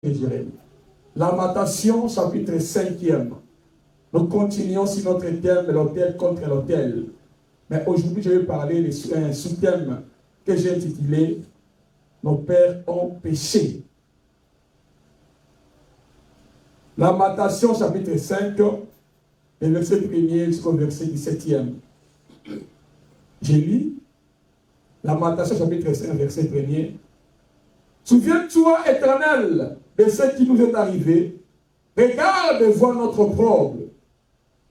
de Jérémie. Lamentation, chapitre 5e. Nous continuons sur notre thème, l'autel contre l'autel. Mais aujourd'hui, je vais parler d'un sous-thème que j'ai intitulé « Nos pères ont péché ». Lamentation, chapitre 5, le verset 1er jusqu'au verset 17e. Je lis Lamentation, chapitre 5, verset 1er. Souviens-toi, Éternel, de ce qui nous est arrivé. Regarde et vois notre opprobre.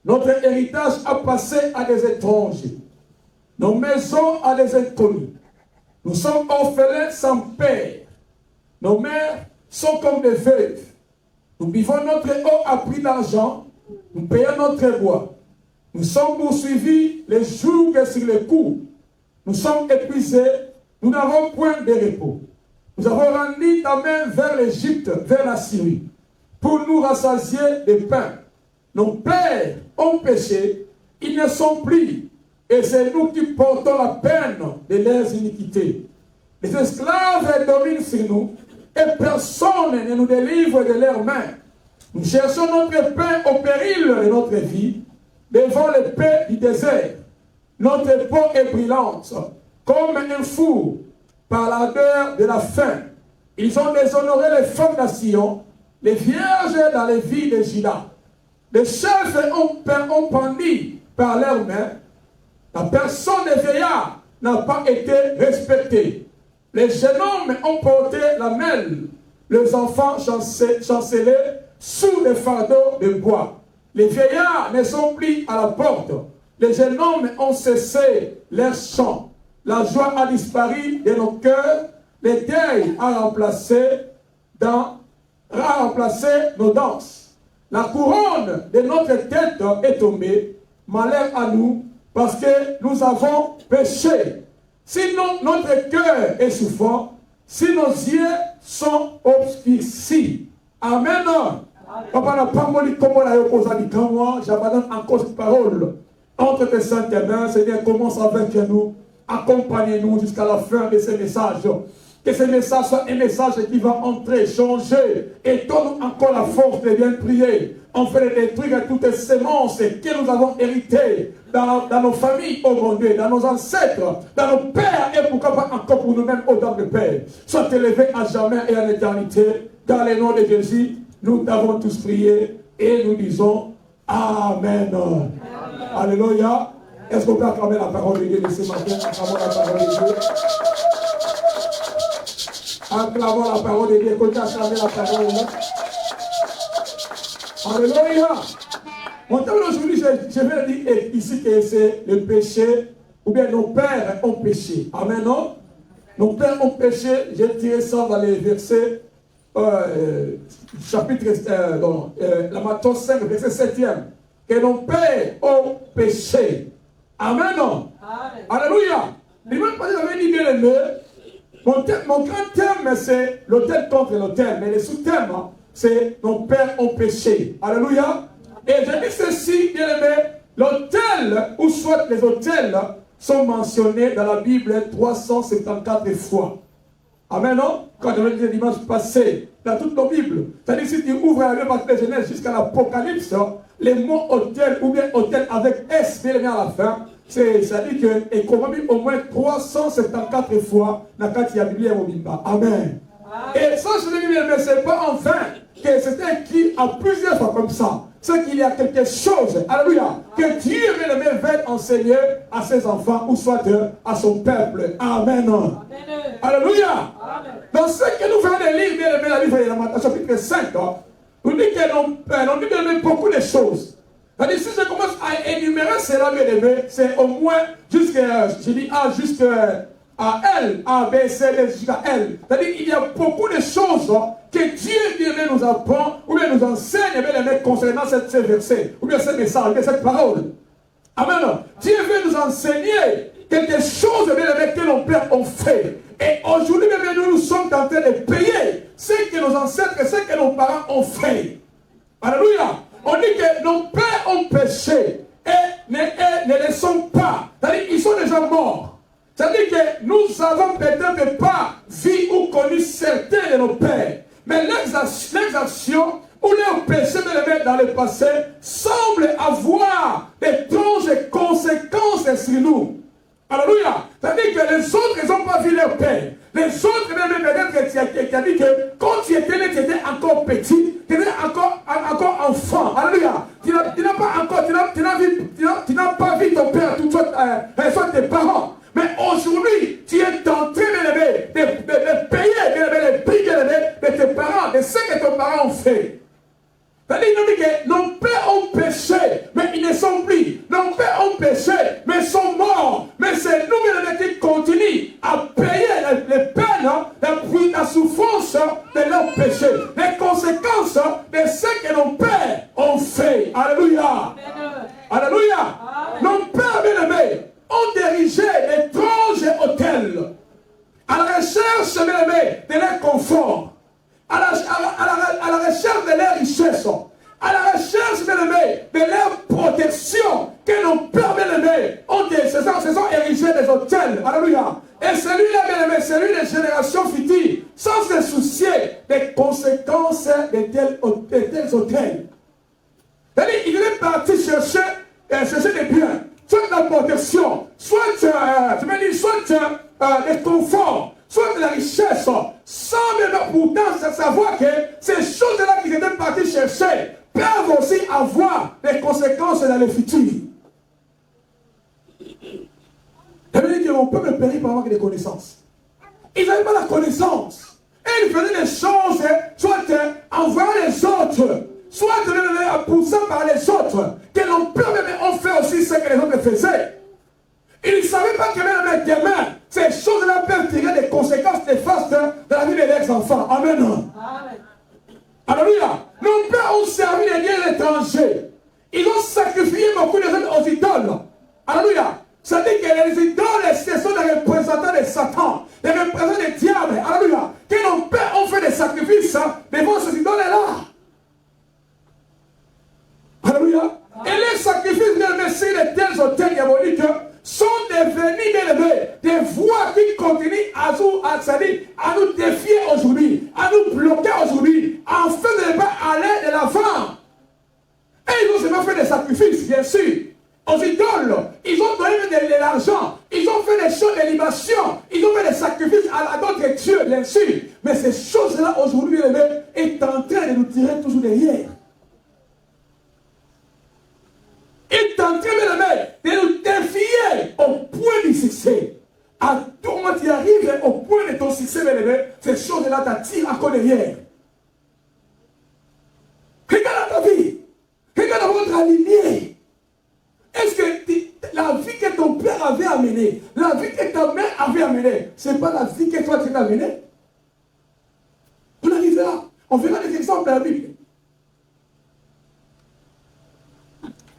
Notre héritage a passé à des étrangers. Nos maisons à des inconnus. Nous sommes orphelins sans père. Nos mères sont comme des veuves. Nous buvons notre eau à prix d'argent. Nous payons notre bois. Nous sommes poursuivis les jours sur les coups. Nous sommes épuisés. Nous n'avons point de repos. Nous avons rendu ta main vers l'Égypte, vers la Syrie, pour nous rassasier de pain. Nos pères ont péché, ils ne sont plus, et c'est nous qui portons la peine de leurs iniquités. Les esclaves dominent sur nous, et personne ne nous délivre de leurs mains. Nous cherchons notre pain au péril de notre vie, devant l'épée du désert. Notre peau est brûlante, comme un four, par l'ardeur de la faim. Ils ont déshonoré les femmes de Sion, les vierges dans les villes de Juda. Les chefs ont pendu par leurs mains. La personne des vieillards n'a pas été respectée. Les jeunes hommes ont porté la mêle. Les enfants chancelaient sous les fardeaux de bois. Les vieillards ne sont plus à la porte. Les jeunes hommes ont cessé leur chant. La joie a disparu de nos cœurs. Le deuil a remplacé nos danses. La couronne de notre tête est tombée. Malheur à nous, parce que nous avons péché. Si notre cœur est souffrant, si nos yeux sont obscurcis. Amen. Papa n'a pas moli comme on a opposé quand moi, j'abandonne encore cette parole. Entre tes saintes mains, Seigneur, commence avec nous. Accompagnez-nous jusqu'à la fin de ces messages. Que ces messages soient un message qui va entrer, changer, et donne encore la force de bien prier. On fait détruire toutes les semences que nous avons héritées dans nos familles, oh mon Dieu, dans nos ancêtres, dans nos pères, et pourquoi pas encore pour nous-mêmes, au temps de Père. Sois élevé à jamais et en éternité. Dans le nom de Jésus, nous t'avons tous prié et nous disons Amen. Amen. Alléluia. Est-ce qu'on peut acclamer la parole de Dieu de ce matin? Acclamons la parole de Dieu. Acclamons la parole de Dieu. Continuez à acclamer la parole. Alléluia. Mon thème aujourd'hui, je vais dire ici que c'est le péché, ou bien nos pères ont péché. Amen, non? Nos pères ont péché. J'ai tiré ça dans les versets, chapitre, Lamentation 5, verset 7e. Que nos pères ont péché. Amen. Amen. Alléluia. J'avais dit bien aimé. Mon grand thème, c'est l'autel contre l'autel. Mais le sous-thème, c'est nos pères ont péché. Alléluia. Et je dis ceci, bien aimé. L'autel, ou soit les autels, sont mentionnés dans la Bible 374 fois. Amen, non? Quand je l'ai dit le dimanche passé, dans toute nos Bibles, c'est-à-dire si tu ouvres la Bible de Genèse jusqu'à l'Apocalypse, les mots hôtel ou bien hôtel avec S bien à la fin, c'est-à-dire qu'il est convaincu au moins 374 fois dans la Bible au Bimba. Amen. Et ça, je dis, mais ce n'est pas en vain que c'était écrit à plusieurs fois comme ça. C'est qu'il y a quelque chose, alléluia, que Dieu veut enseigner à ses enfants ou soit à son peuple. Amen. Alléluia. Dans ce que nous venons de lire, bien aimé, la Bible de Lamentation, chapitre 5, nous dit que nous dit beaucoup de choses. C'est-à-dire, si je commence à énumérer cela, bien aimé, c'est au moins jusqu'à, je dis A, jusqu'à L, A, B, C, D, jusqu'à L. C'est-à-dire, il y a beaucoup de choses que Dieu, bien aimé, nous apprend, ou bien nous enseigne, bien aimé, concernant ces versets, ou bien ces messages, ou bien cette parole. Amen. Dieu veut nous enseigner quelque chose, bien aimé, que nos pères ont fait. Et aujourd'hui, bien aimé, nous sommes en train de payer ce que nos ancêtres, ce que nos parents ont fait. Alléluia. On dit que nos pères ont péché et ne les sont pas. C'est-à-dire qu'ils sont déjà morts. C'est-à-dire que nous avons peut-être pas vu ou connu certains de nos pères. Mais l'exaction leurs actions ou leurs péchés dans le passé semblent avoir d'étranges conséquences sur nous. Alléluia. C'est-à-dire que les autres, ils n'ont pas vu leur père. Les autres, même peut-être qui a dit que quand tu étais né, tu étais encore petit, tu étais encore enfant. Alléluia. Tu n'as pas vu ton père, soit tes parents. Mais aujourd'hui, tu es en train de payer les prix de tes parents, de ce que tes parents ont fait. C'est-à-dire que nos pères ont péché, mais ils ne sont plus. Nos pères ont péché, mais ils sont morts. Mais c'est nous qui continuons à payer les peines, la souffrance de leurs péchés, les conséquences de ce que nos pères ont fait. Alléluia. Alléluia. Nos pères bien-aimés ont dirigé d'étranges hôtels à la recherche bien-aimés de leur confort. À la recherche de leur richesse, à la recherche de leur protection, que nos pères bien-aimés se sont érigés des hôtels. Alléluia. Et celui-là, bien-aimé, celui des générations futures, sans se soucier des conséquences de tels hôtels. C'est-à-dire, il est parti chercher des biens, soit de la protection, soit des conforts, soit de la richesse, sans même pourtant savoir que ces choses-là qu'ils étaient partis chercher peuvent aussi avoir des conséquences dans le futur. Ça veut dire que mon peuple périt par manque de connaissances. Ils n'avaient pas la connaissance. Et ils faisaient des choses, soit en voyant les autres, soit en poussant par les autres, que nos peuples ont fait aussi ce que les autres faisaient. Ils ne savaient pas que même demain, ces choses-là peuvent tirer des conséquences néfastes dans la vie de leurs enfants. Amen. Amen. Alléluia. Nos pères ont servi les dieux étrangers. Ils ont sacrifié beaucoup de gens aux idoles. Alléluia. C'est-à-dire que les idoles, ce sont des représentants de Satan, des représentants des diables. Alléluia. Que nos pères ont fait des sacrifices devant ces idoles-là. Alléluia. Et les sacrifices de Messie de tels hôtels diaboliques sont devenus des voies qui continuent à nous défier aujourd'hui, à nous bloquer aujourd'hui, afin de ne pas aller de l'avant. Et ils ont seulement fait des sacrifices, bien sûr, aux idoles. Ils ont donné de l'argent, ils ont fait des choses de libation, ils ont fait des sacrifices à d'autres dieux, bien sûr. Mais ces choses-là, aujourd'hui, est en train de nous tirer toujours derrière. est en train de nous défier au point du succès. À tout moment tu arrives au point de ton succès, ces choses-là t'attirent encore derrière. Regarde ta vie. Regarde votre lignée. Est-ce que la vie que ton père avait amenée, la vie que ta mère avait amenée, ce n'est pas la vie que toi tu as amenée? On arrivera. On verra des exemples dans la Bible.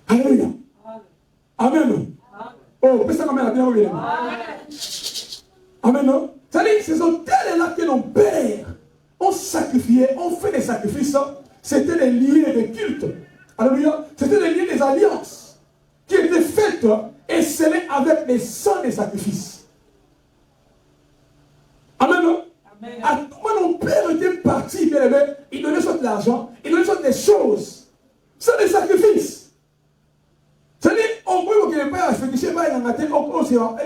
Alléluia. Amen. Oh, peut-être ça m'a bien oublié. Amen. C'est-à-dire, ces hôtels-là que nos pères ont sacrifié, ont fait des sacrifices, c'était des liens de culte. Alléluia. C'était des liens des alliances qui étaient faites et scellées avec les sangs des sacrifices. Amen. À tout moment, nos pères étaient partis, bien aimé, ils donnaient soit de l'argent, ils donnaient soit des choses. C'est des sacrifices. C'est-à-dire, on peut que les pères fétichés,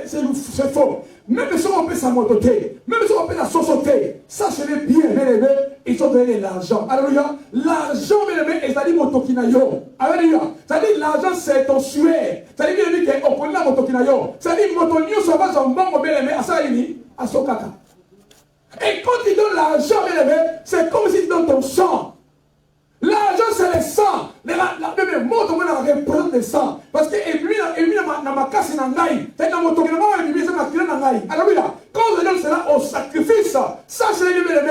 c'est faux. Même si on peut s'amototer, même si on peut la saucer, ça serait bien, bien aimé, ils ont donné de l'argent. Alléluia. L'argent, bien aimé, c'est-à-dire motokinayo. Alléluia. C'est-à-dire, l'argent, c'est ton suet. C'est-à-dire, bien aimé, on connaît la motokinayo. C'est-à-dire, motonio, ça va en bon, bien aimé, à ça, à son caca. Et quand tu donnes l'argent, bien aimé, c'est comme si tu donnes ton sang. L'argent, c'est le sang. Le mot représente le sang. Parce que alléluia. Quand je donne cela au sacrifice, ça c'est le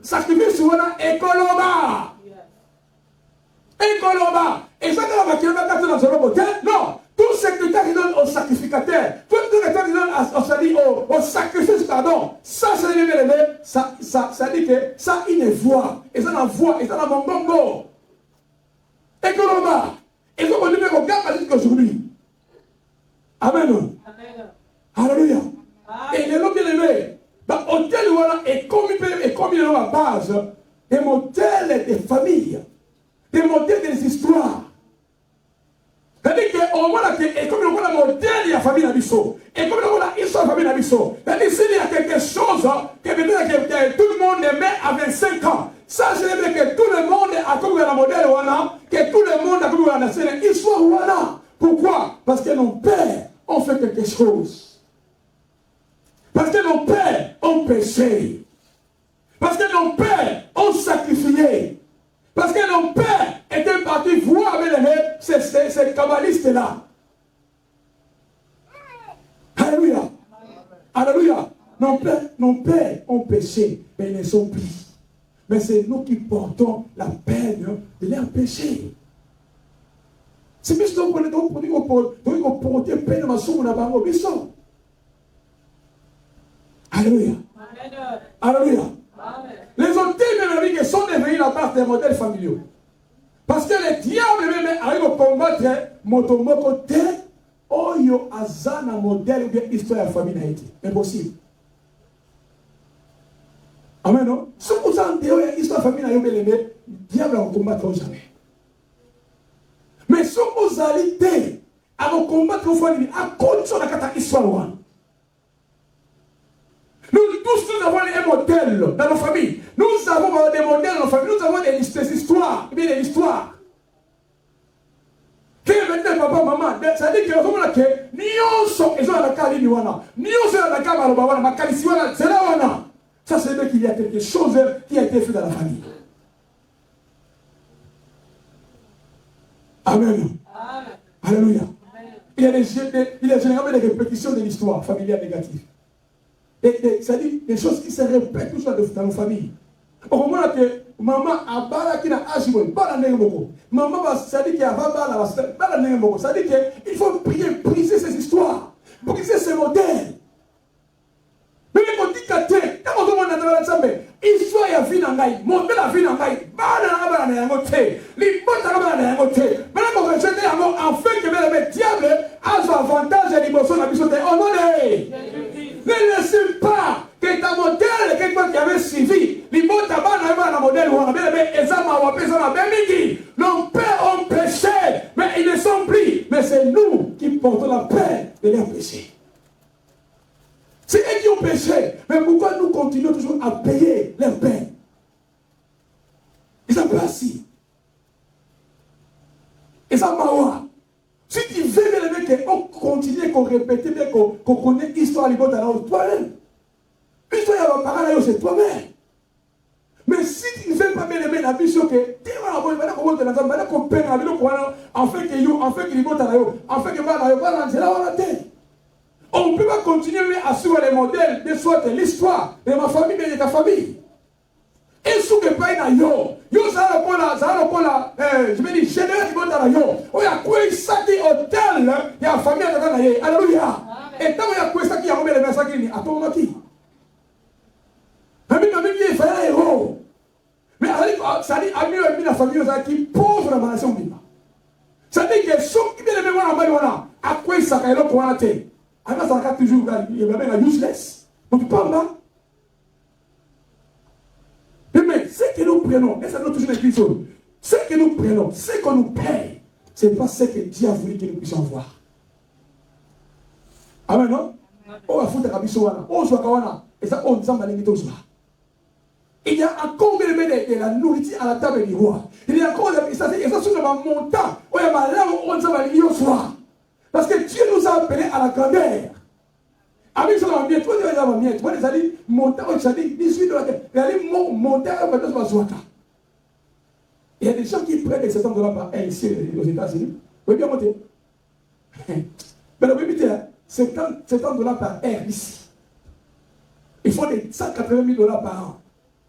sacrifice est écoloma. Écoloma. Et ça, non. Tout ce que tu donnes au sacrificateur, tout ce que tu donnes au sacrifice, pardon, ça c'est le ça dit que ça il est voix. Et ça la voix, et ça la bongo. Et que l'on va. Et que l'on va regarder jusqu'aujourd'hui. Amen. Alléluia. Et les gens bien aimés, hôtel est comme il est à base des modèles de famille, des modèles des histoires. C'est-à-dire qu'on voit que, comme on voit le modèle de la famille d'Abisso, et comme on voit l'histoire de la famille d'Abisso, c'est-à-dire s'il y a quelque chose que tout le monde aimait à 25 ans, ça je veux dire que tout le monde a comme un modèle Wana, que tout le monde a comme une histoire Wana. Pourquoi? Parce que nos pères ont fait quelque chose. Parce que nos pères ont péché. Parce que nos pères ont sacrifié. Parce que nos pères étaient partis voir ces kabbalistes-là. Alléluia. Alléluia. Nos pères ont péché, mais ils ne sont plus. Mais c'est nous qui portons la peine de leur péché. C'est plus que nous porter peine de ma somme dans la maison. Alléluia. Alléluia. Les hôtels de sont devenus la base des modèles familiaux. Parce que les diables même arrivent à combattre Motomoko te Oyo Azana modèle ou bien histoire de la famille d'Haïti. Impossible. Amen, non? Si vous avez une histoire de famille d'Haïti, le diable va combattre jamais. Mais si vous avez à combattre la famille, à cause de la histoire, nous tous, nous avons un modèle dans nos familles. Nous avons des modèles dans nos familles. Nous avons des histoires. Bien des histoires. Que maintenant, papa, maman, ça dit que nous avons que nous sommes dans la cali nous sommes dans la cali c'est là. Ça, c'est dire qu'il y a quelque chose qui a été fait dans la famille. Amen. Alléluia. Il y a généralement des répétitions de l'histoire familiale négative. C'est-à-dire des choses qui se répètent toujours dans nos familles. Au moment que maman a bala qui n'a agibon, bala n'engoko. Maman va c'est-à-dire qu'il y a bala n'engoko. C'est-à-dire qu'il faut briser ces histoires, briser ces modèles. Mais quand on dit que quand on demande à l'ensemble, histoire y a vie dans l'aïe, modèle la vie dans l'aïe, bala n'engoté, l'important bala n'engoté. Maintenant qu'on rejette en fait que le diable a son avantage et l'émotion de la mission de honorer. Ne laissez pas que ta modèle, quelqu'un qui avait suivi, les mots tabac n'avaient pas modèle, on avait les Ezama ou Apesama, nos pères ont péché, mais ils ne sont plus. Mais c'est nous qui portons la paix de leur péché. C'est eux qui ont péché. Mais pourquoi nous continuons toujours à payer leur peine? Ils sont pas assis. Et ça m'a. Si tu veux qu'on continue, qu'on répète, qu'on connaît l'histoire de toi-même. L'histoire de parler, c'est toi-même. Mais si tu ne veux pas bien aimer la mission que tu vas on ne peut pas continuer à suivre les modèles de soit de l'histoire de ma famille et de ta famille. Et ce que pas une yo ça je me dis général qui monte à yo on y a quoi ça qui hôtel il y a famille à la alléluia et tant il y a quoi ça qui a remis les messages qui à ton qui même il fait un héros mais ça dit ami la famille qui pauvre la nation biba ça dit que ceux qui bien les mémoires en bas à quoi ça quand on a été alors ça va toujours il va même useless on peut pas mais ce que nous prenons, et ça nous touche l'église, ce que nous prenons, ce que nous paye, ce n'est pas ce que Dieu a voulu que nous puissions voir. Amen, non? On va foutre la bisouana, on se voit et ça, on s'en va les métaux. Il y a encore de la nourriture à la table du roi. Il y a encore et ça sur le montant, on est malin, on s'en va les soir. Parce que Dieu nous a appelés à la grandeur. Avec ça, on va bien, toi, tu vas bien, tu vas les aller monter, on s'est dit, 18 de la terre, et aller monter à la Zwaka. Il y a des gens qui prennent des $700 par an ici aux États-Unis. Vous pouvez bien monter. Mais vous pouvez éviter, $70 par an ici. Il faut des $180 000 par an.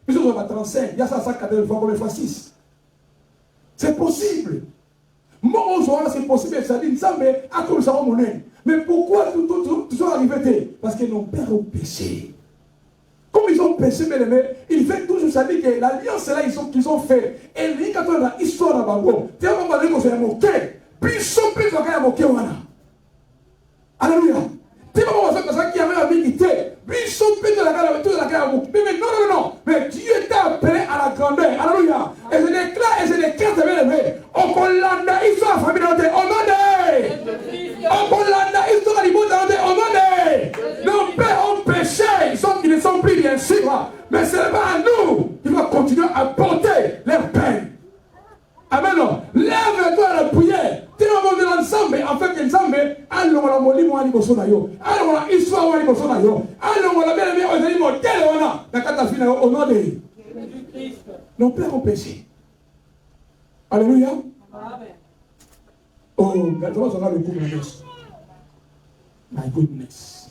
Puis on va 35, il y a ça 180 fois combien fois 6. C'est possible. Moi, c'est possible, ça dit, ça, mais à cause de ça, on est. Mais pourquoi tout ça arrivé? Parce que nos pères ont péché. Comme ils ont péché, ils veulent toujours savoir que l'alliance là qu'ils ont fait. Et les quand on a l'histoire dans Bango, tu vas pas dire qu'on s'est moqué. Puis ils sont plus qu'on a moqué. Alléluia. Tu vas pas dire que ça qui avait la dignité. Mais non. Mais Dieu t'a appelé à la grandeur. Alléluia. Et je déclare et je déclare, bien aimé. On Kolanda, ils sont la famille dans tes On Kolanda, ils sont la famille dans nos pères ont péché. Ils ne sont plus bien sûr. Mais ce n'est pas à nous. Ils vont continuer à porter leur peine. Amen. Lève-toi à la prière. Tu vas monter ensemble afin que ensemble, allons la molimo à l'Ibosonayo. Allons la histoire à l'Ibosonayo. Allons la belle aux animaux. Quelle on a la catastrophe au nom de Christ. Nos pères ont péché. Alléluia. Oh, maintenant on a le goodness. My goodness.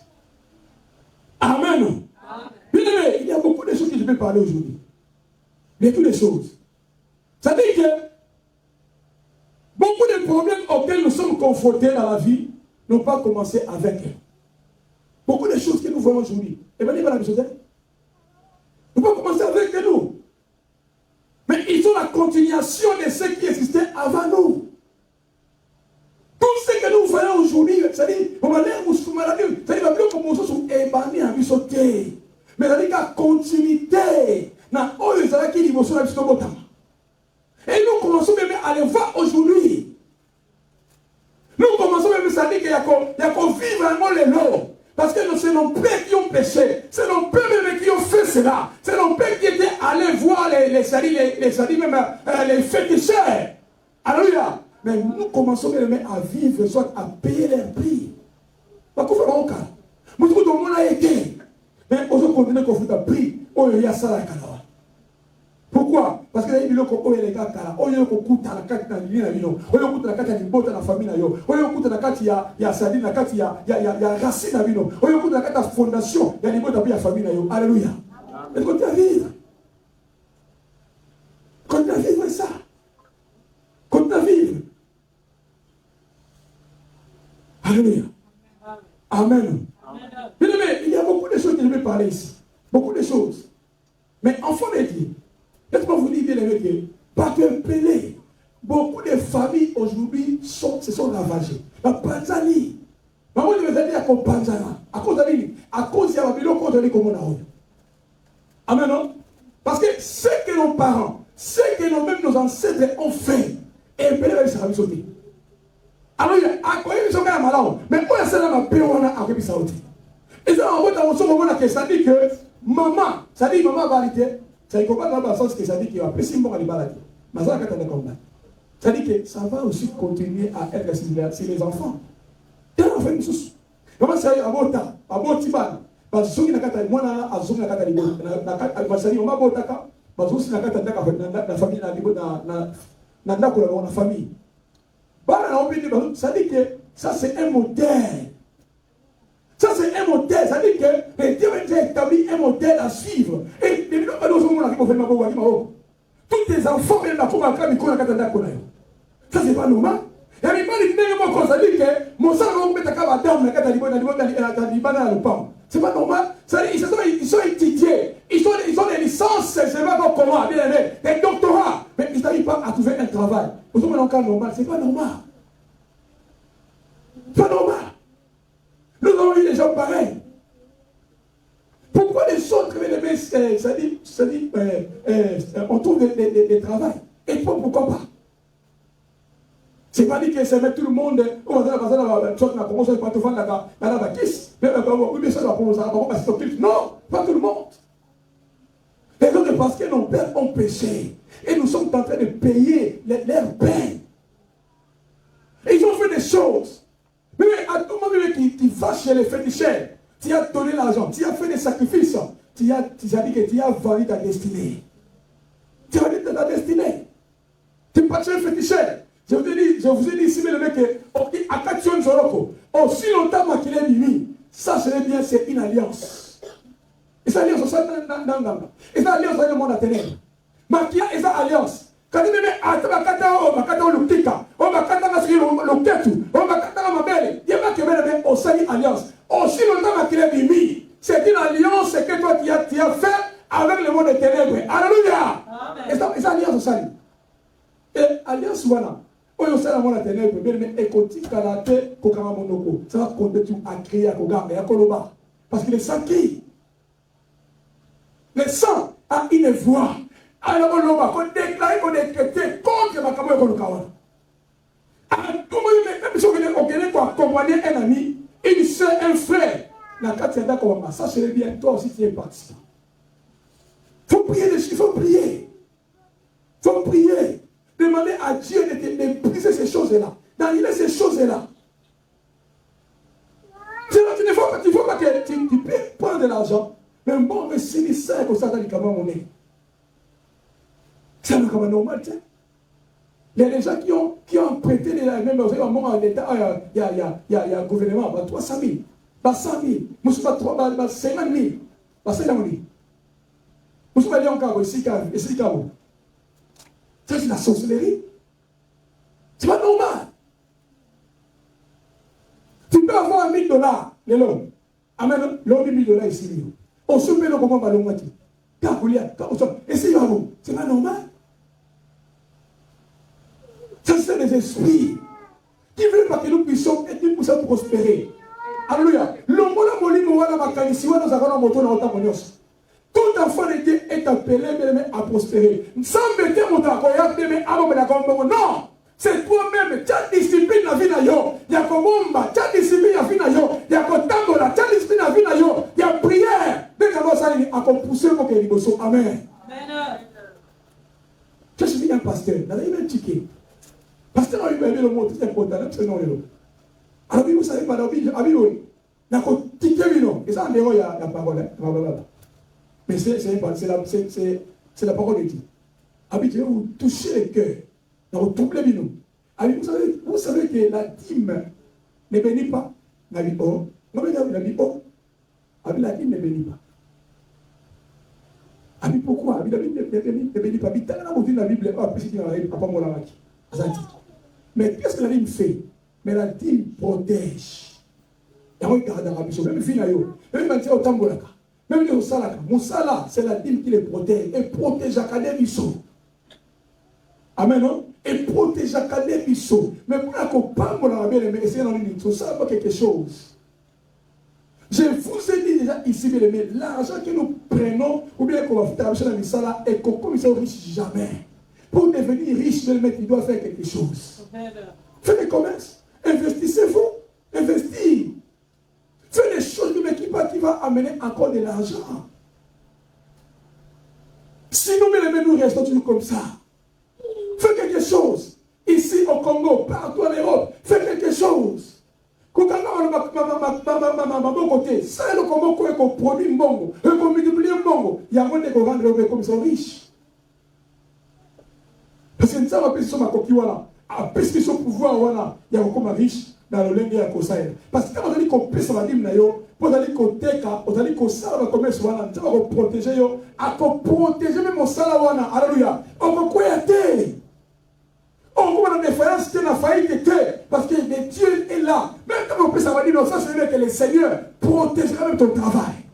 Amen. Bien aimé, il y a beaucoup de choses que je peux parler aujourd'hui. Mais toutes les choses. Ça dit que beaucoup de problèmes auxquels nous sommes confrontés dans la vie n'ont pas commencé avec eux. Beaucoup de choses que nous voyons aujourd'hui. Et bien, il va la chose. N'ont pas commencé avec nous. Mais ils sont la continuation de ce qui existait avant nous. Tout ce que nous voyons aujourd'hui, c'est-à-dire, on va dire, c'est-à-dire, on va dire, on va dire, mais c'est-à-dire, la continuité, et nous commençons même à les voir aujourd'hui. Nous commençons même à dire qu'il y a qu'on vit vraiment les lots. Parce que c'est nos pères qui ont péché. C'est nos pères même qui ont fait cela. C'est nos pères qui étaient allés voir les féticheurs. Alléluia. Mais nous commençons même à vivre, soit à payer les prix. Parce qu'on fait mon cas. Nous tout le monde a été. Mais on se continue qu'on fait un prix. Oh, il y a ça là. Pourquoi? Parce que les gens qui les gars, on y a beaucoup la carte dans l'île, on y a beaucoup la carte dans la famille, on y a beaucoup la carte, il y a Sadine, la carte, il y a Racine, on y a beaucoup la carte fondation, il y a des mots dans la famille. Alléluia. Et quand tu as vivre, quand tu as vivre ça, quand tu as vivre. Alléluia. Amen. Bien aimé, il y a beaucoup de choses que je vais parler ici. Beaucoup de choses. Mais enfant de Dieu, laisse-moi vous dire, bien aimé, que par un pelé, beaucoup de familles aujourd'hui se sont ravagées. La Panzani. Maman devait dire à cause Panzana. À cause de la Bible, à cause de comment on a. Amen, non? Parce que ce que nos parents, ce que nos ancêtres ont fait, et pelé va se sauter. Alors, à quoi ils sont malades? Mais moi, c'est là ma paix, on a à quoi ils sont sautés. Et ça, on voit que ça dit que maman, ça dit maman va arrêter. Ça ne comprend pas dans le sens que ça dit qu'il va plus bon à l'imbalade. Mais ça, ça dit que ça va aussi continuer à être sur les enfants. Et on fait une chose. Comment ça y est, à bon temps, à bon tiban. Parce que na kata mwana azunga kata libo na masali on mabo taka bazusi na kata ndaka na famille na libo na ndako la famille. Bana na obidi bazu ça dit que ça c'est un modèle. Ça c'est un modèle, ça dit que les Dieu a établi un modèle à suivre. Et les gens tous les enfants viennent ça c'est pas normal. Et il ça dit que mon sang c'est pas normal. Ils sont étudiés, ils ont des licences, je ne sais pas comment, des doctorats, mais ils n'arrivent pas à trouver un travail. C'est pas normal. C'est pas normal. Nous avons eu des gens pareils. Pourquoi les autres, ça dit, on trouve des travail. Et pourquoi pas? C'est pas dit que c'est mettre tout le monde, non, pas tout le monde. Et donc, parce que nos pères ont péché, et nous sommes en train de payer leurs peines. Et ils ont fait des choses. Mais à tout moment qui va chez les féticheurs, tu as donné l'argent, tu as fait des sacrifices, tu as dit que tu as vendu ta destinée. Tu as vendu ta destinée. Tu n'es pas chez les féticheurs. Je vous ai dit ici, mais le mec, à Kation Zoroko, aussi longtemps qu'il est mimi, ça serait bien, c'est une alliance. Et cette alliance, c'est une alliance dans le monde à ténèbres. Mais qui a une alliance? Quand il me met à aussi longtemps qu'il est mimi, c'est une alliance que toi tu as fait avec le monde des ténèbres. Alléluia. Et ça alliance au salut. Et alliance voilà. Oyo sala mona ténèbres, mais écoute kalaté kokama monoko. Ça va compter tout à créer à Kogame et à Koloba. Parce qu'il est sacré. Le sang a une voix. Alors on va déclarer qu'on est traité contre ma caméra contre le kawana. Même si on accompagner un ami, une soeur, un frère, ça serait bien, toi aussi tu es participant. Il faut prier dessus, il faut prier. Il faut prier. Demander à Dieu de briser ces choses-là, d'annuler ces choses-là. Il faut pas que tu peux prendre de l'argent, mais bon, mais si c'est comme ça, dans le Cameroun, on est. C'est normal, tiens. Il y a des gens qui ont prêté les mêmes choses. Il y a un gouvernement, 300 000, 100 000, 50 000, 50 000. Vous allez encore ici, ça c'est la sorcellerie. C'est pas normal. Tu peux avoir $1000, les l'homme. Amen, l'homme $1000 ici. On se met le comment ballon moitié. Et c'est pas normal. Ça, c'est des esprits qui veulent pas que nous puissions prospérer. Alléluia. Tout enfant de Dieu est appelé à prospérer. Sans mettre mon temps, non! C'est toi-même. Tu as discipline la vie. Il y a combat. Tu as discipline la vie. Il y a contambola. Tu as discipline la vie. Il y a prière. Mais quand ça a poussé pour que les bossos. Amen. Je suis un pasteur. Il y a un ticket. Pasteur a eu le mot très important. C'est non. Alors, vous savez pas, il y a un ticket. Et ça, en dehors, il y a la parole. Mais c'est la parole de Dieu. Habituez vous touchez le cœur. Vous troublez nous. Vous savez que la dîme ne bénit pas. La dîme ne bénit pas. Pourquoi? La Bible ne bénit pas. La Bible mais qu'est-ce que la dîme fait? Mais la dîme protège. Même le salaka, Moussala, c'est la dîme qui les protège. Et protège à Kademiso. Amen, non? Et protège à Kademiso. Mais pour qu'on parle, on a bien essayé d'en dire, ça va quelque chose. Je vous ai dit déjà ici, mais l'argent que nous prenons, ou bien qu'on va faire dans le Missala, et qu'on commence à riche jamais. Pour devenir riche, il doit faire quelque chose. Faites des commerces. Investissez-vous. Investir. Fais des choses qui va amener encore de l'argent. Si nous restons toujours comme ça, fais quelque chose. Ici au Congo, partout en Europe, fais quelque chose. Quand on a côté, ça le Congo qu'on produit mbongo, qu'on multiplie mbongo, il y a moins de vendre comme ils sont riches. Parce que nous avons appelé ça ma coquille voilà. Après ce qu'ils sont pouvoir voilà, il y a encore riche. Dans le lendemain à Kosaï. Parce que quand on dit qu'on peut ça va dire nayo, pour aller côté ka, on dit qu'on ça va commerce wana, ça va protéger yo, à protéger même au salawana. Alléluia. On va quoi être? On va dans des faillances qui n'a failli que parce que Dieu est là. Même quand on peut ça va dire non, ça c'est que le Seigneur protégera même ton travail.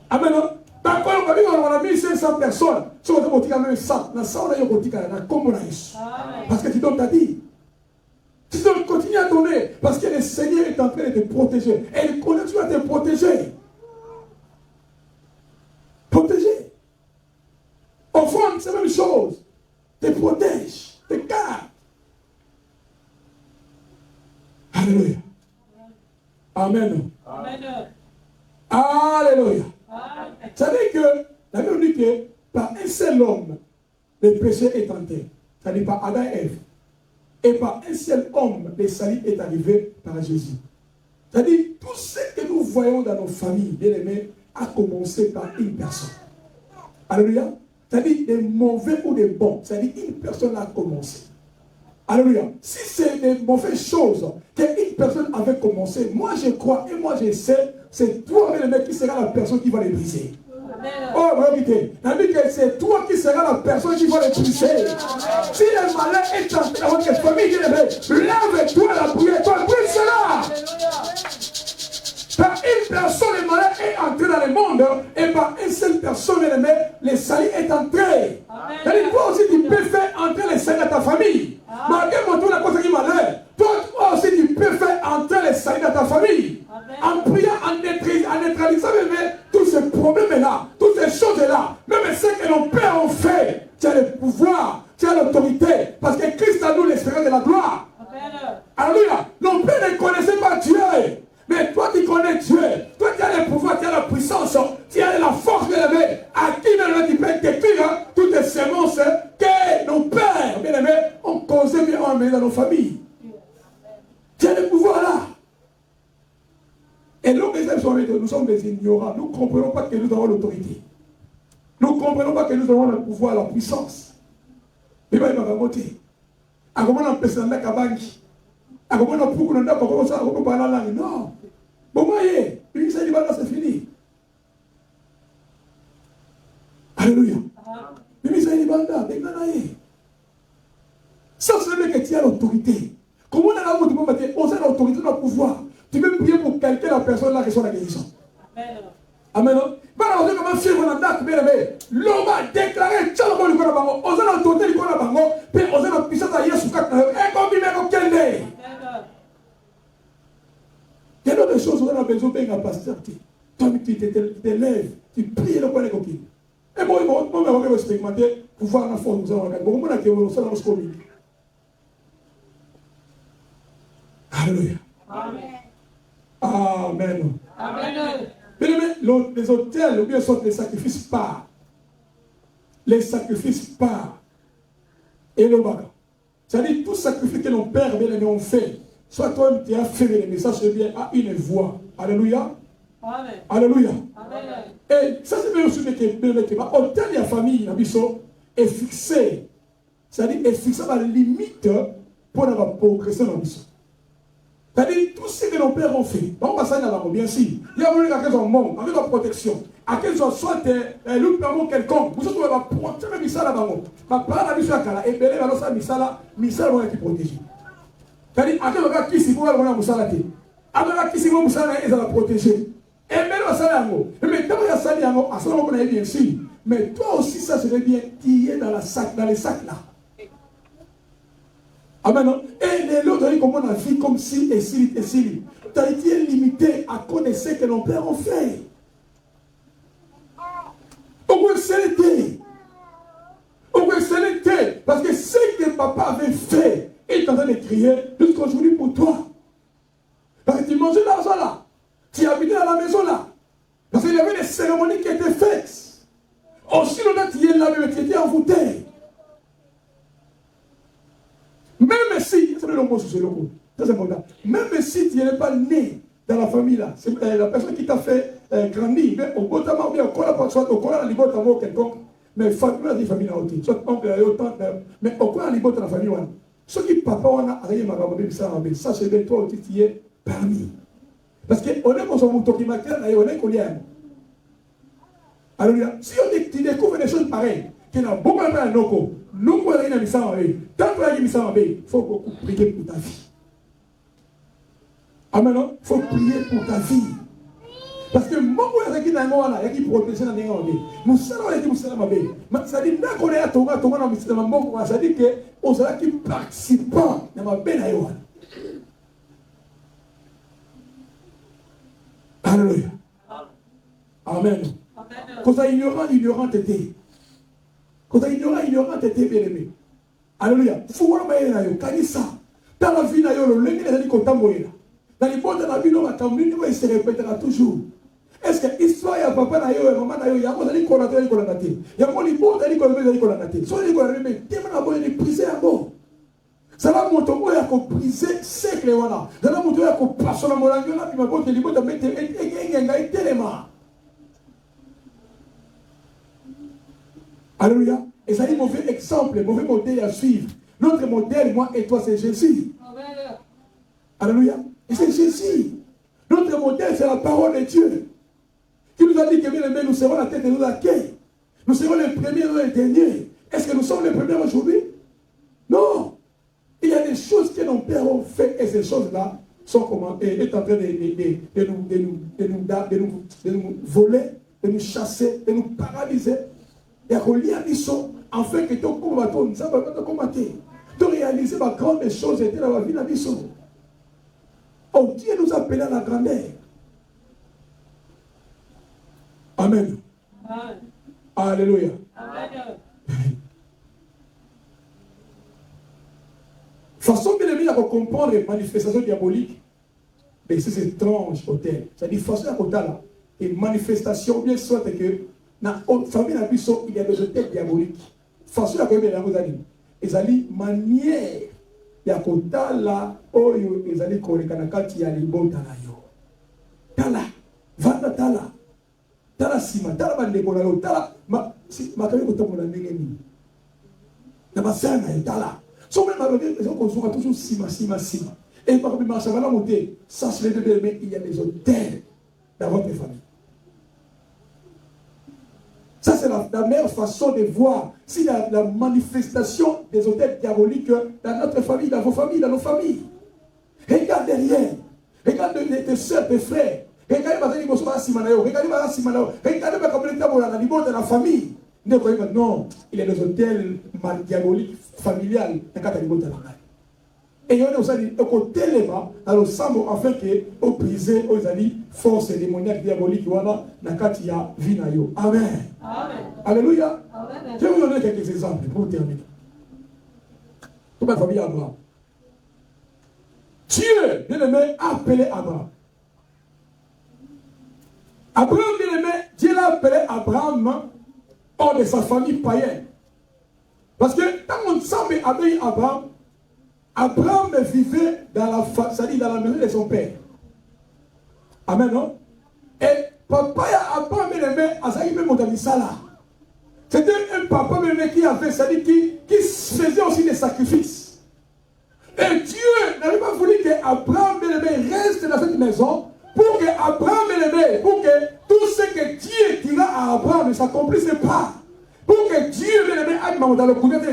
Amen. Par contre, on a 1500 personnes. Si on a dit même 100, dans ça on a eu un parce que tu donnes ta vie. Tu dois continuer à donner parce que le Seigneur est en train de te protéger. Et il continue à te protéger. Protéger. Offrande, c'est la même chose. Te protège, te garde. Alléluia. Amen. Amen. Alléluia. Vous savez que la Bible dit que par un seul homme, le péché est entré. Ça dit par Adam et Ève. Et par un seul homme, le salut est arrivé par Jésus. C'est-à-dire, tout ce que nous voyons dans nos familles, bien aimés, a commencé par une personne. Alléluia. C'est-à-dire, des mauvais ou des bons. C'est-à-dire, une personne a commencé. Alléluia. Si c'est des mauvaises choses qu'une personne avait commencé, moi je crois et moi je sais, c'est toi, bien aimé, qui sera la personne qui va les briser. Oh, réalité. C'est toi qui seras la personne qui va les briser. Si le malin est entré dans votre famille, lève-toi la prière, toi brise-la. Par une personne, le malin est entré dans le monde, et par une seule personne, le salut est entré. C'est-à-dire, toi aussi, tu peux faire entrer le salut dans ta famille. Malgré mon tour, la cosa qui malheur, toi aussi, tu peux faire entrer le salut dans ta famille. En priant, en neutralisant tous ces problèmes-là, toutes ces choses a l'autorité. Parce que Christ a nous l'espérance de la gloire. Alléluia. Nos pères ne connaissaient pas Dieu. Mais toi qui connais Dieu, toi qui as le pouvoir, tu as la puissance, tu as la force de l'aimer, à qui même tu peux détruire toutes les semences que nos pères, bien aimés, ont causé bien amené dans nos familles. Tu as le pouvoir là. Et nous sommes des ignorants. Nous ne comprenons pas que nous avons l'autorité. Nous ne comprenons pas que nous avons le pouvoir, la puissance. Mais il va voter. À comment on peut se rendre à Bangi? À comment on peut se rendre à la langue? Non. Bon, moi, c'est fini. Alléluia. Ça, c'est le mec qui a l'autorité. Comment on a l'autorité? On a l'autorité, on a le pouvoir. Tu peux prier pour quelqu'un, la personne là reçoit la guérison. Amen. Voilà, on a comment faire mon attaque, bien aimé. L'homme a déclaré, tiens, on a l'autorité, on a l'autorité, on a l'autorité, puis on a la puissance à Yesu. Et comme il m'a dit, quel est? Il y a d'autres choses où on a besoin d'un pasteur. Toi, tu te lèves, tu pries le point de coquille. Et moi, je vais expérimenter pour voir la force. Bon, moi, je vais faire la chose. Alléluia. Amen. Amen. Amen. Les hôtels, ou bien sont les sacrifices par. Les sacrifices par. Et le baga. C'est-à-dire, tout sacrifice que nos pères bien aimés ont fait, soit toi, tu as fait les messages bien à une voix. Alléluia. Amen. Alléluia. Amen. Et ça, c'est bien aussi que l'hôtel de la famille, est fixé. C'est-à-dire, est fixé à la limite pour avoir progressé dans la mission. C'est-à-dire, tout ce que nos pères ont fait, on va s'en aller bien sûr. Il y a quelqu'un qui monde, avec la protection, à quel soit le permis quelconque, vous savez, on va protéger le missal là-bas. Ma part la mission à Kala, et Belé va lancer le missal va être protégé. C'est-à-dire, à quel moment qui s'y voit, on va moussala té. À quel moment qui s'y voit, moussala, il va protéger. Et Belé va s'aller à moi. Mais quand il y a s'aller à moi, à ce moment, on a bien sûr. Mais toi aussi, ça serait bien tiré dans les sacs là. Amen. Et les autres, comment on a vu comme si et si et si. Tu as été limité à connaître que nos pères ont fait. On peut exceller. On peut exceller. Parce que ce que papa avait fait, il est en train de crier jusqu'aujourd'hui pour toi. Parce que tu mangeais l'argent là. Tu habitais dans la maison là. Parce qu'il y avait des cérémonies qui étaient faites. Aussi longtemps que tu es là, mais tu étais envoûté. Même si, même si tu n'es pas né dans la famille là, c'est la personne qui t'a fait grandir, mais au bout de temps, bien, soit au coin de la liberté d'amour quelconque, mais famille là, soit oncle, mais au coin de la liberté de la famille, ceux qui papa, on a rien à ça, c'est bien toi qui es permis. Parce qu'on est comme un qui m'a créé, on est qu'on y a. Alléluia. Si tu découvres des choses pareilles, qu'il y a beaucoup de gens nous pouvons aller dans tant que il faut prier pour ta vie. Amen. Il faut prier pour ta vie. Parce que moi, je suis dans le monde, je suis protégé dans le monde. Nous sommes dans le monde. Ça dit que nous sommes dans le monde. Ça dit que nous sommes participants dans le monde. Alléluia. Amen. Quand ça ignorant t'étais. Quand ça ignorant t'étais bien aimé. Alléluia. Il faut voir ça. Dans la vie, le lingue est dit dans les bonnes de la vie, il se répétera toujours. Est-ce que l'histoire y a papa et maman il y a des qu'on a dit qu'on a dit. Il y a des bon d'aller qu'on a dit. Soit les qu'on a dit, mais t'es mal brisé à mort. Ça va montrer à qu'on briser siècle voilà. Ça va montrer à qu'on passe sur la molangue là puis ma bonne te libère de mettre et tellement. Alléluia. Et ça dit mauvais exemple, mauvais modèle à suivre. Notre modèle, moi et toi, c'est Jésus. Alléluia. Et c'est Jésus. Notre modèle, c'est la parole de Dieu. Qui nous a dit que bien aimé, nous serons la tête et nous la quai. Nous serons les premiers et les derniers. Est-ce que nous sommes les premiers aujourd'hui? Non. Il y a des choses que nos pères ont fait et ces choses-là sont comment est en train de nous voler, de nous chasser, de nous paralyser. Et à relier à l'isson, afin que ton combattant ne soit pas combattre. De réaliser ma grande chose était dans la vie de l'isson. Oh, Dieu nous appelle à la grandeur. Amen. Amen. Alléluia. Amen. Façon bien aimée à comprendre les manifestations diaboliques. Mais c'est étrange, hôtel. C'est-à-dire, façon à côté là, et manifestation, bien soit que, dans la famille, il y a des hôtels diaboliques. Façon à côté là, vous allez. Ils allaient manière, il y a côté là, oh, ils allaient connaître quand il y a les bons talayo. Tala, vanda tala. Tala sima, tala bande kolalo, tala, ma kami ko tamu na nengeni. Na masana tala. So même avec les gens qu'on soit toujours sima. Et par exemple, ça va la monter. Ça, c'est les deux, mais il y a des hôtels dans votre famille. Ça, c'est la meilleure façon de voir si la manifestation des hôtels diaboliques dans notre famille, dans vos familles, dans nos familles. Regarde derrière. Regarde tes soeurs, tes frères. Regardez les gens qui sont regardez de la famille. Non, il y a des hôtels diaboliques familiales. Et il y a aussi des côtés dans le sambo afin que vous brisez aux alliés forces démoniaques diaboliques dans Katia Vinayo. Amen. Alléluia. Amen. Je vais vous donner quelques exemples pour terminer. Toute ma famille Abraham. Dieu, bien aimé, a appelé Abraham. Abraham, bien aimé, Dieu l'a appelé Abraham hors de sa famille païenne. Parce que quand on semble appeler Abraham, Abraham vivait dans la maison de son père. Amen, non? Et papa Abraham, bien aimé, Azaï même dans là. C'était un papa bien aimé qui avait, qui faisait aussi des sacrifices. Et Dieu n'avait pas voulu que Abraham, bien aimé, reste dans cette maison pour que Abraham, bien aimé, pour que tout ce que Dieu dira à Abraham ne s'accomplisse pas. Pour que Dieu, bien aimé, aille dans le côté, pour que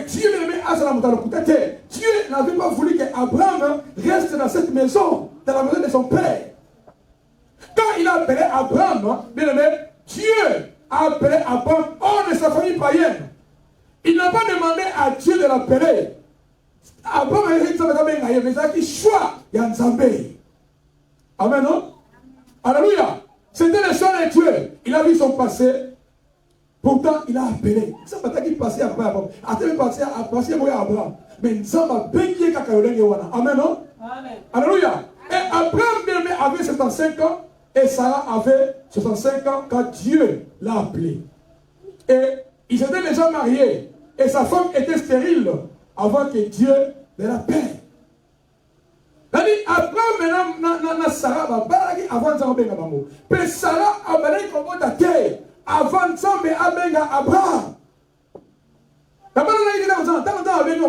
Dieu, bien aimé, aille dans le côté, Dieu n'avait pas voulu qu'Abraham reste dans cette maison, dans la maison de son père. Quand il a appelé Abraham, bien aimé, Dieu a appelé Abraham hors de sa famille païenne. Il n'a pas demandé à Dieu de l'appeler. Abraham a dit mais ça qui choix, il y a un Zambé. Amen, non? Alléluia. C'était le choix de Dieu. Il a vu son passé. Pourtant, il a appelé. Ça va être passé après Abraham. Il passé à Abraham. Mais Zamba a béni Kakayoleng Yowana. Amen, non? Amen. Alléluia. Et Abraham bien aimé avait 75 ans. Et Sarah avait 65 ans quand Dieu l'a appelé. Et ils étaient déjà mariés. Et sa femme était stérile avant que Dieu ne l'appelle. C'est-à-dire, Abraham maintenant, Sarah va parler avant de faire Abraham. Mais Sarah a parlé comme on terre avant de faire Abraham. D'abord, on a dit dans le temps, avec nous,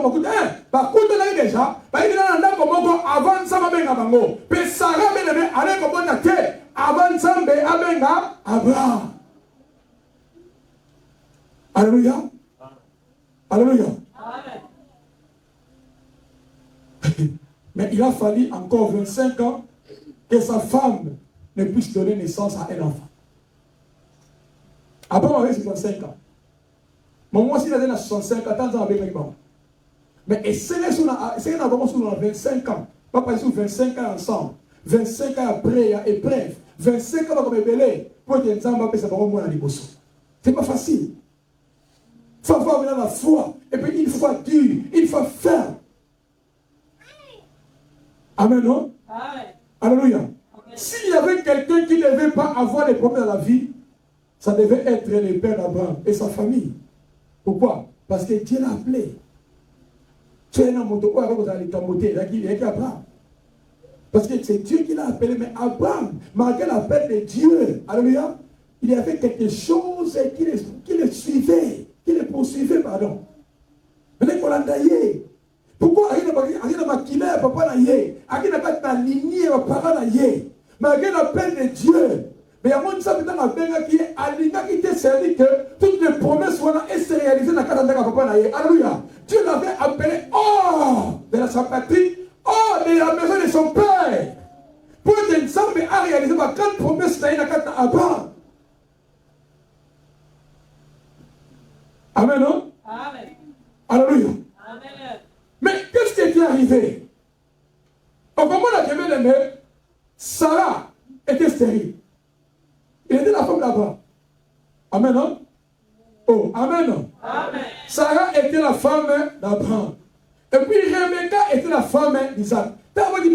par contre, on a dit déjà, avant de faire Abraham. Mais Sarah a parlé comme on terre avant de faire Abraham. Alléluia. Alléluia. Amen. Mais il a fallu encore 25 ans que sa femme ne puisse donner naissance à un enfant. Abraham avait 65 ans. Moi aussi, il a 65 ans, avec mes parents. Mais c'est là qu'on a 25 ans. Pas par exemple 25 ans ensemble. 25 ans après, il y a épreuve. 25 ans comme belé. Pour que les enfants puissent avoir un peu. C'est pas facile. Il faut avoir la foi. Et puis il faut dur. Il faut ferme. Amen, non? Amen. Alléluia. S'il y avait quelqu'un qui ne devait pas avoir des problèmes dans la vie, ça devait être le père d'Abraham et sa famille. Pourquoi? Parce que Dieu l'a appelé. Tu es dans mon tour, il est Abraham. Parce que c'est Dieu qui l'a appelé, mais Abraham, malgré l'appel de Dieu, alléluia, il y avait quelque chose qui le suivait, qui le poursuivait, pardon. Mais qu'on l'a d'ailleurs. Pourquoi il n'a pas quitté papa naïe, il n'a pas aligné parents naïe, malgré l'appel de Dieu. Mais il y a un ça dans la benga qui est aligné, qui te servi que toutes les promesses soient réalisées dans la cadre de papa naïe. Alléluia. Dieu l'avait appelé hors de sa patrie, hors de la maison de son père. Pour que l'ensemble a réalisé ma grande promesse dans la cadre d'Abraham. Amen, non? Amen. Alléluia. Amen. Mais qu'est-ce qui était arrivé? Au moment où la bien aimée, Sarah était stérile. Il était la femme d'Abraham. Amen, non? Oh, amen. Amen. Sarah était la femme d'Abraham. Et puis Rebecca était la femme d'Isaac. Sarah va dire,